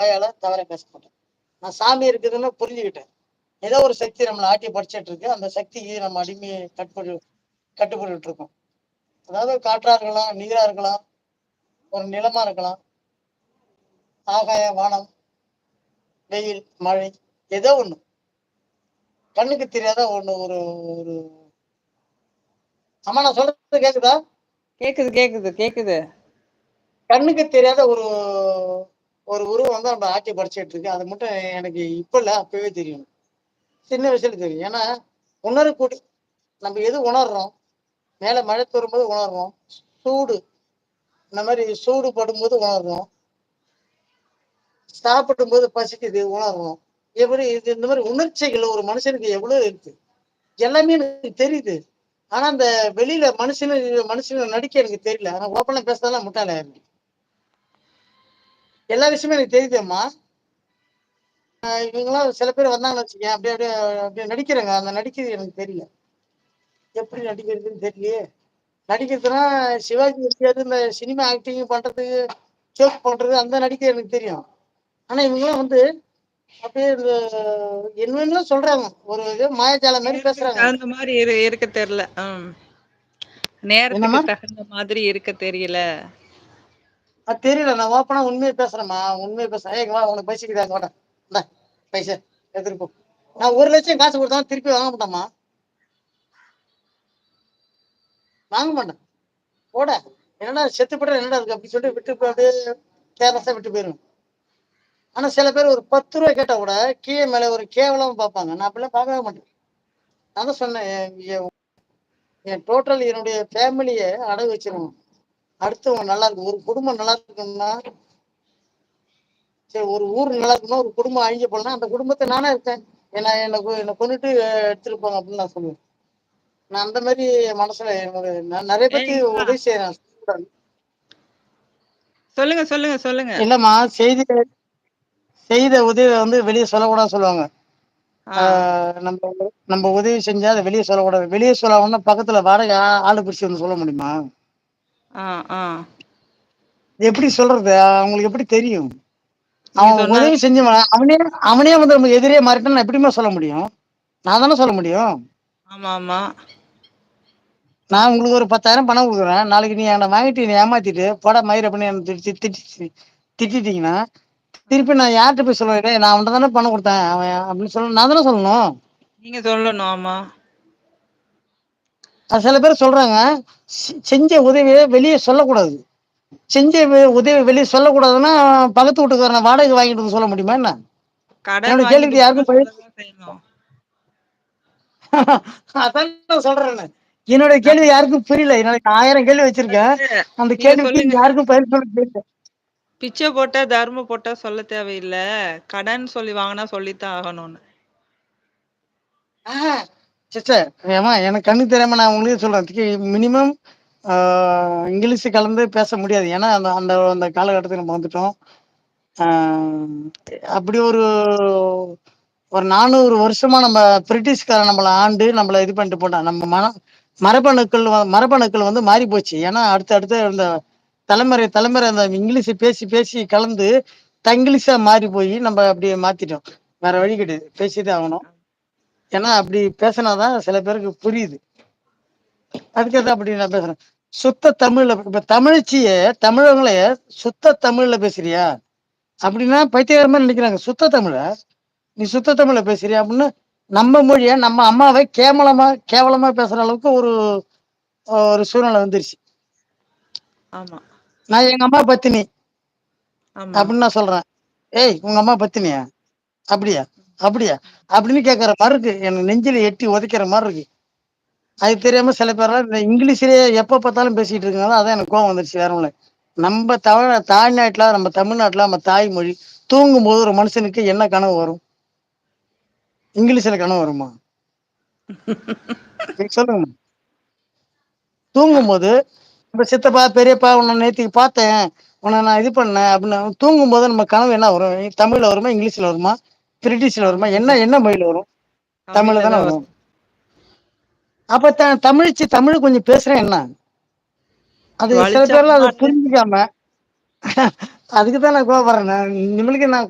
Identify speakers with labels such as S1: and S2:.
S1: வாயால தவற பேச மாட்டேன். நான் சாமி இருக்குதுன்னு புரிஞ்சுக்கிட்டேன். ஏதோ ஒரு சக்தி நம்மளை ஆட்டி படிச்சிட்டு இருக்கு. அந்த சக்திக்கு நம்ம அடிமையை கட்டுப்பட்டு இருக்கோம். அதாவது காற்றா இருக்கலாம், நீரா இருக்கலாம், ஒரு நிலமா இருக்கலாம், ஆகாய வானம், வெயில், மழை, ஏதோ ஒண்ணு கண்ணுக்கு தெரியாத ஒண்ணு. ஒரு ஒரு அம்மா நான் சொல்றது கேக்குதா?
S2: கேக்குது கேக்குது கேக்குது.
S1: கண்ணுக்கு தெரியாத ஒரு ஒரு உருவம் வந்து நம்ம ஆட்டி படிச்சிட்டு இருக்கு. அது மட்டும் எனக்கு இப்ப இல்ல, அப்பவே தெரியும். சின்ன வயசுல தெரியும். ஏன்னா உணரக்கூடி நம்ம எது உணர்றோம், மேல மழை தரும்போது உணர்றோம், சூடு இந்த மாதிரி சூடு படும்போது உணர்றோம், சாப்பிடும் போது பசிக்குது உணர்றோம். எப்படி இது இந்த மாதிரி உணர்ச்சிகள் ஒரு மனுஷனுக்கு எவ்வளவு இருக்கு, எல்லாமே எனக்கு தெரியுது. ஆனா அந்த வெளியில மனுஷன நடிக்க எனக்கு தெரியல. ஆனா ஓப்பனா பேசுறதெல்லாம் முட்டாள எல்லா விஷயமும் எனக்கு தெரியுதும்மா. இவங்கெல்லாம் சில பேர் வந்தாங்கன்னு வச்சுக்கேன், அப்படியே அப்படியே அப்படியே நடிக்கிறாங்க. அந்த நடிக்கிறது எனக்கு தெரியல, எப்படி நடிக்கிறதுன்னு தெரியலையே. நடிக்கிறதுனா சிவாஜி எம்ஜிஆர் இந்த சினிமா ஆக்டிங் பண்றது, ஜோக் பண்றது, அந்த நடிக்க எனக்கு தெரியும். ஆனா இவங்கெல்லாம் வந்து அப்படியே இந்த என்னன்னு சொல்றாங்க, ஒரு இது மாயாஜால மாதிரி பேசுறாங்க.
S2: அந்த மாதிரி இருக்க தெரியல. நேரத்துக்கு தகுந்த மாதிரி இருக்க தெரியல.
S1: அது தெரியல. நான் ஓப்பனா உண்மையை பேசுறேம்மா, உண்மையை பேசுறேன். ஏய் வா, உனக்கு பைசைக்குதாங்க வாடா, இந்த பைசா எடுத்துட்டு போ. நான் 1 லட்சம் காசு கொடுத்தா திருப்பி வாங்க மாட்டேம்மா, வாங்க மாட்டேன். போட என்னடா செத்துப்பட என்னடா இருக்கு அப்படி சொல்லிட்டு விட்டு அப்படியே கேர்லஸா விட்டு போயிருவேன். ஆனா சில பேர் ஒரு 10 ரூபாய் கேட்டா கூட கீழே மேல ஒரு கேவலமா பார்ப்பாங்க. நான் அப்படிலாம் பார்க்கவே மாட்டேன். நான் தான் சொன்னேன், என் டோட்டல் என்னுடைய ஃபேமிலியை அடகு வச்சிருக்கணும். அடுத்தவங்க நல்லா இருக்கும். ஒரு குடும்பம் நல்லா இருக்குன்னா, சரி ஒரு ஊர் நல்லா இருக்கணும், ஒரு குடும்பம் அழிஞ்சு போனா அந்த குடும்பத்தை நானே இருக்கேன். என்னை கொண்டுட்டு எடுத்துட்டு போங்க அப்படின்னு நான் சொல்லுவேன். நான் அந்த மாதிரி மனசுல நான் நிறைய பேருக்கு உதவி செய்யறேன்.
S2: சொல்லுங்க சொல்லுங்க சொல்லுங்க.
S1: இல்லம்மா, செய்த உதவி வந்து வெளியே சொல்லக்கூடாது சொல்லுவாங்க. நம்ம உதவி செஞ்சா அதை வெளியே சொல்லக்கூடாது. வெளியே சொல்லணும்னா பக்கத்துல வாடகை ஆளு பிடிச்சி வந்து சொல்ல முடியுமா? எப்படி சொல்றது? அவங்களுக்கு எப்படி தெரியும்? அவன் உதவி செஞ்சவன் அவனே வந்து நம்ம எதிரே மாறிட்டு நான் எப்படிமா சொல்ல முடியும்? நான் தானே சொல்ல முடியும்.
S2: ஆமா ஆமா.
S1: நான் உங்களுக்கு ஒரு 10,000 பணம் கொடுக்குறேன். நாளைக்கு நீ என்னை வாங்கிட்டு நீ ஏமாத்திட்டு போட மயிர பண்ணி திட்டிட்டீங்கன்னா திருப்பி நான் யார்கிட்ட போய் சொல்லுவேன்? நான் அவன்கிட்ட தானே பணம் கொடுத்தேன் அவன் அப்படின்னு சொல்ல நான் தானே சொல்லணும்.
S2: நீங்க சொல்லணும். ஆமா.
S1: சில பேர் சொல்றாங்க செஞ்ச உதவியை வெளியே சொல்லக்கூடாது. செஞ்ச உதவி வெளியே சொல்லக்கூடாதுன்னா பக்கத்து வீட்டுக்காரன் வாடகை வாங்கிட்டு சொல்ல முடியுமா என்ன? என்னோட கேள்விக்கு யாருக்கும் அதான் சொல்றேன். என்னோட கேள்வி யாருக்கும் புரியல. எனக்கு 1000 கேள்வி வச்சிருக்கேன். அந்த கேள்விக்கு யாருக்கும் பதில் சொல்ல தெரியல.
S2: பிச்சை போட்டா தர்மம் போட்டா சொல்ல தேவையில்லை, கடன் சொல்லி வாங்கினா சொல்லித்தான் ஆகணும்னு.
S1: சிஸ்டர் ஏமா எனக்கு கண்ணு தெரியாம நான் உங்களுக்கு சொல்றேன், மினிமம் இங்கிலீஷ் கலந்து பேச முடியாது. ஏன்னா அந்த அந்த அந்த காலகட்டத்துக்கு நம்ம வந்துட்டோம். அப்படி ஒரு 400 வருஷமா நம்ம பிரிட்டிஷ்காரன் நம்மளை ஆண்டு நம்மளை இது பண்ணிட்டு போட்டான். நம்ம மரபணுக்கள் வந்து மாறி போச்சு. ஏன்னா அடுத்து இந்த தலைமுறை அந்த இங்கிலீஷ் பேசி பேசி கலந்து தங்கிலீஷா மாறி போய் நம்ம அப்படியே மாத்திட்டோம். வேற வழி கிடையாது, பேசிதான் ஆகணும். ஏன்னா அப்படி பேசினாதான் சில பேருக்கு புரியுது. அதுக்கேதான் அப்படி நான் பேசுறேன். சுத்த தமிழ்ல இப்ப தமிழவங்களைய சுத்த தமிழ்ல பேசுறியா அப்படின்னா பைத்தியகாரமா நினைக்கிறாங்க. சுத்த தமிழ நீ சுத்த தமிழ்ல பேசுறியா அப்படின்னு நம்ம மொழிய நம்ம அம்மாவை கேவலமா பேசுற அளவுக்கு ஒரு சூழ்நிலை வந்துருச்சு. நான் எங்க அம்மா பத்தினி அப்படின்னு நான் சொல்றேன். ஏய் உங்க அம்மா பத்தினியா? அப்படியா அப்படியா அப்படின்னு கேட்கற மாதிரி இருக்கு. எனக்கு நெஞ்சில எட்டி உதைக்கிற மாதிரி இருக்கு. அது தெரியாம சில பேர்லாம் இந்த இங்கிலீஷ்லயே எப்ப பார்த்தாலும் பேசிட்டு இருக்காங்க. அதான் எனக்கு கோவம் வந்துருச்சு. வேற ஒண்ணு. நம்ம தாய்நாட்டுல நம்ம தமிழ்நாட்டுல நம்ம தாய்மொழி தூங்கும் போது ஒரு மனுஷனுக்கு என்ன கனவு வரும்? இங்கிலீஷ்ல கனவு வருமா? சொல்லுங்க. தூங்கும் போது நம்ம சித்தப்பா பெரியப்பா உன்னை நேற்றுக்கு பார்த்தேன், உன்னை நான் இது பண்ணேன் அப்படின்னு தூங்கும் போது நம்ம கனவு என்ன வரும்? தமிழ்ல வருமா, இங்கிலீஷ்ல வருமா, பிரிட்டிஷ்ல வருமா, என்ன மொழியில வரும்? தமிழ்ல தானே வரும். அப்ப தமிழ் கொஞ்சம் பேசுறேன் என்ன? அது சில பேர்லாம் அதை புரிஞ்சுக்காம அதுக்கு தான் நான் கோவப்படுறேன். நான் இனிமேலுக்கு நான்